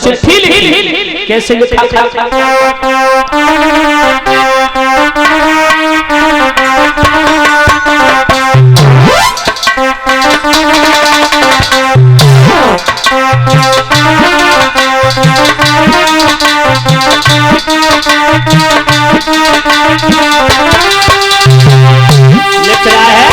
चिट्ठी लिखी। कैसे लिखा था? लिख रहा है,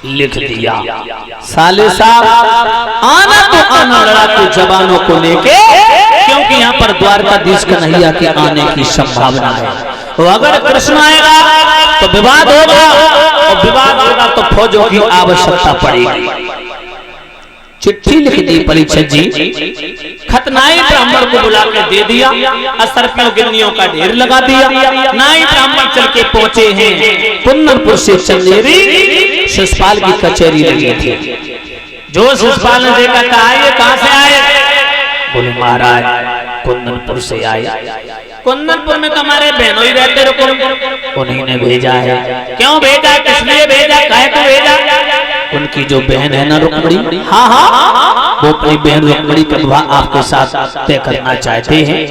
लिख दिया। साले साहब आना तो आना लड़ाकू जवानों को लेके, क्योंकि यहाँ पर द्वारकाधीश कन्हैया के आने की संभावना है। तो अगर कृष्ण आएगा तो विवाद होगा, और विवाद होगा तो फौजों की आवश्यकता पड़ेगी। चिट्ठी लिख दी परीक्षित जी, खतनाई ब्राह्मण को बुला के दे दिया, असरपियों गिन्नियों का ढेर लगा दिया। नाई ब्राह्मण चल के पहुंचे हैं कुन्नरपुर से चंदेरी, शिषपाल की कचहरी लगी थी। जो शिषपाल ने देखा, कहा ये कहां से आए? बोले महाराज कुन्नरपुर से आए। कुन्नरपुर में तुम्हारे बहनों ही रहते, रुको उन्हीं ने भेजा है। क्यों भेजा? किसने भेजा? काहे को भेजा? उनकी जो बहन है ना रुक्मणी, हाँ हाँ, वो अपनी बहन रुक्मणी का विवाह आपके साथ तय करना चाहते हैं,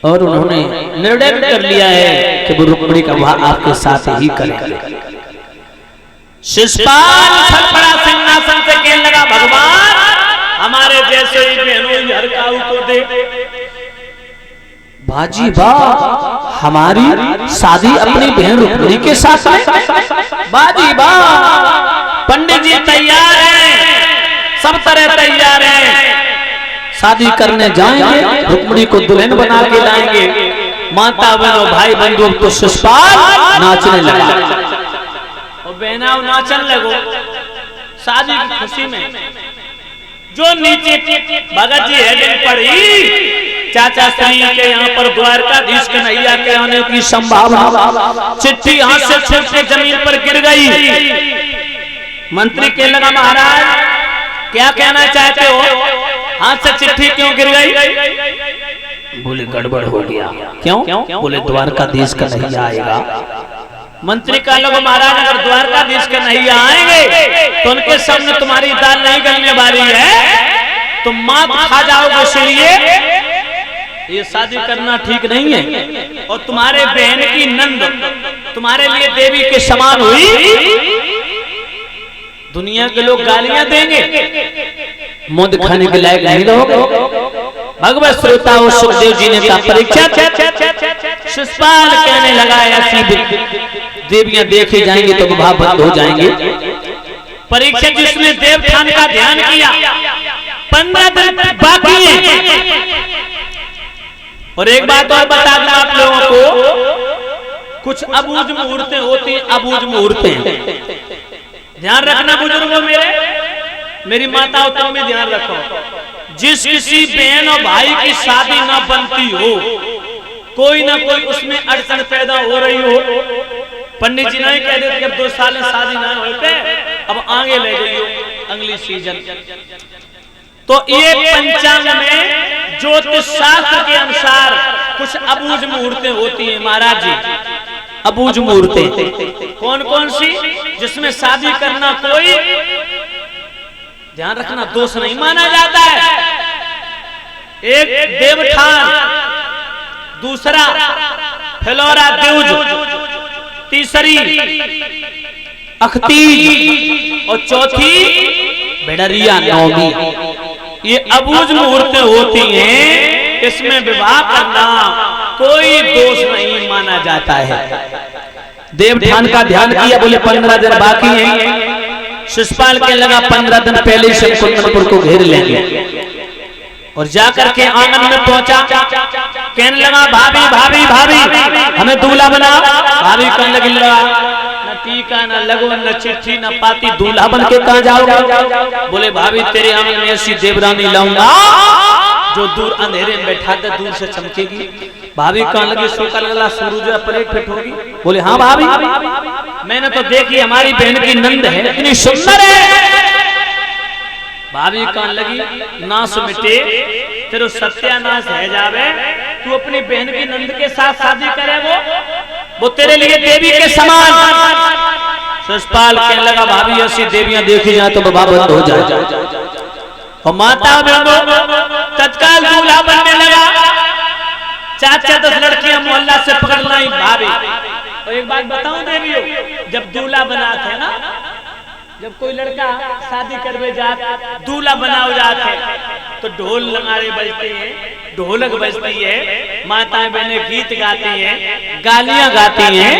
और उन्होंने निर्णय कर लिया है कि वो रुक्मणी का विवाह आपके साथ ही करेंगे। शिषपाल फड़फड़ा सिंहासन से कहने लगा, भगवान हमारे जैसे ही बहनों ही हरकाऊ को दे। बाजी वाह, हमारी शादी अपनी बहन रुक्मणी के साथ है। बाजी वाह, पंडित जी तैयार हैं, सब तरह तैयार हैं, शादी करने जाएंगे, रुक्मणी को दुल्हन बना के लाएंगे। माता बहनों भाई बंधु तो शिषपाल नाचने लगा, और बहना नाचन लगो शादी की खुशी में। जो नीचे भगत जी हेडिंग पड़ी, चाचा श्री के यहाँ पर द्वारकाधीश कन्हैया के आने की संभावना। चिट्ठी हाथ से छूट के जमीन पर गिर गई। मंत्री के लगा, महाराज क्या कहना चाहते हो? हाथ से चिट्ठी क्यों गिर गई? बोले गड़बड़ हो गया। क्यों? बोले द्वारकाधीश कन्हैया आएगा। मंत्री का लोग, महाराज अगर द्वारकाधीश कन्हैया आएंगे तो उनके सामने तुम्हारी दाल नहीं गलने वाली है, तुम मात खा जाओगे, इसलिए ये शादी करना ठीक नहीं है। और तुम्हारे बहन की नंद तुम्हारे लिए देवी के समान हुई, दुनिया के लोग गालियां देंगे, मुंह दिखाने के लायक नहीं रहोगे। भगवत श्रोताओं, सुखदेव जी ने कहा परीक्षा, शिशुपाल कहने लगा ऐसी देवियां देखी जाएंगी तो विवाह बंद हो जाएंगे। परीक्षा जिसने देवठान का ध्यान किया, 15 दिन बाकी है। और एक बात और बता दूं आप लोगों को, कुछ अबूझ मुहूर्तें होती हैं, अबूझ मुहूर्तें, ध्यान रखना बुजुर्गों मेरे, मेरी माताओं तुम भी ध्यान रखो। जिस किसी बहन और भाई की शादी ना बनती हो, कोई ना कोई उसमें अड़चन पैदा हो रही हो, पंडित जी नहीं कह देते अब 2 साल में शादी ना होते, अब आगे ले गई हो अगली सीजन। तो ये पंचांग में ज्योतिष शास्त्र के अनुसार कुछ अबूझ मुहूर्तें होती हैं महाराज जी। अबूझ मुहूर्तें कौन कौन सी? जिसमें शादी करना कोई, ध्यान रखना, दोष नहीं माना जाता है। एक देवठान, दूसरा फेलोरा द्विज, तीसरी अख्तीज और चौथी बेडरिया नौमी। ये अबूझ मुहूर्तें होती हैं, इसमें विवाह करना कोई दोष नहीं माना जाता है। देवठान का ध्यान किया, बोले 15 दिन बाकी हैं। शिशुपाल के लगा 15 दिन पहले से कुंदनपुर को घेर लेंगे, और जाकर के आंगन में पहुंचा, कहने लगा भाभी भाभी भाभी हमें दूल्हा बनाओ। भाभी कहने लगी न टीका न लगन न चिट्ठी न पाती, दूल्हा बन के कहां जाओगे? बोले भाभी तेरे आंगन में ऐसी देवरानी लाऊंगा जो दूर अंधेरे में बैठा कर दूर से चमकेगी। भाभी कहने लगी सोका लगला सूरज प्लेट फिट होगी। बोले हाँ भाभी, मैंने तो देखी हमारी बहन की नंद है, इतनी सुंदर है। भाभी कहने लगी नाश मिटे तेरे सत्यानाश है जावे, तू अपनी बहन की नंद के साथ शादी करे, वो तेरे लिए देवी के समान। शिशुपाल कहने लगा भाभी ऐसी देवियां देखी जाए तो विवाह बंद हो जाए। और माता बहनों तत्काल दूल्हा बनने लगा। 4-10 लड़कियां मोहल्ला से पकड़ लाई भाभी। और एक बात बताऊं देवियों, जब दूल्हा बनाते ना, जब कोई लड़का शादी करवे जात दूल्हा बनाओ जाते, तो ढोल नगाड़े बजते हैं, ढोलक बजती है, माताएं बहनें गीत गाती हैं, गालियां गाती हैं,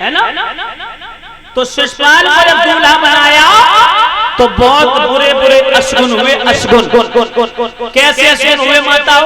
है ना। तो शिशुपाल को जब दूल्हा बनाया तो बहुत बुरे बुरे अशगुन हुए। अशगुन कैसे अशगुन हुए माताओं?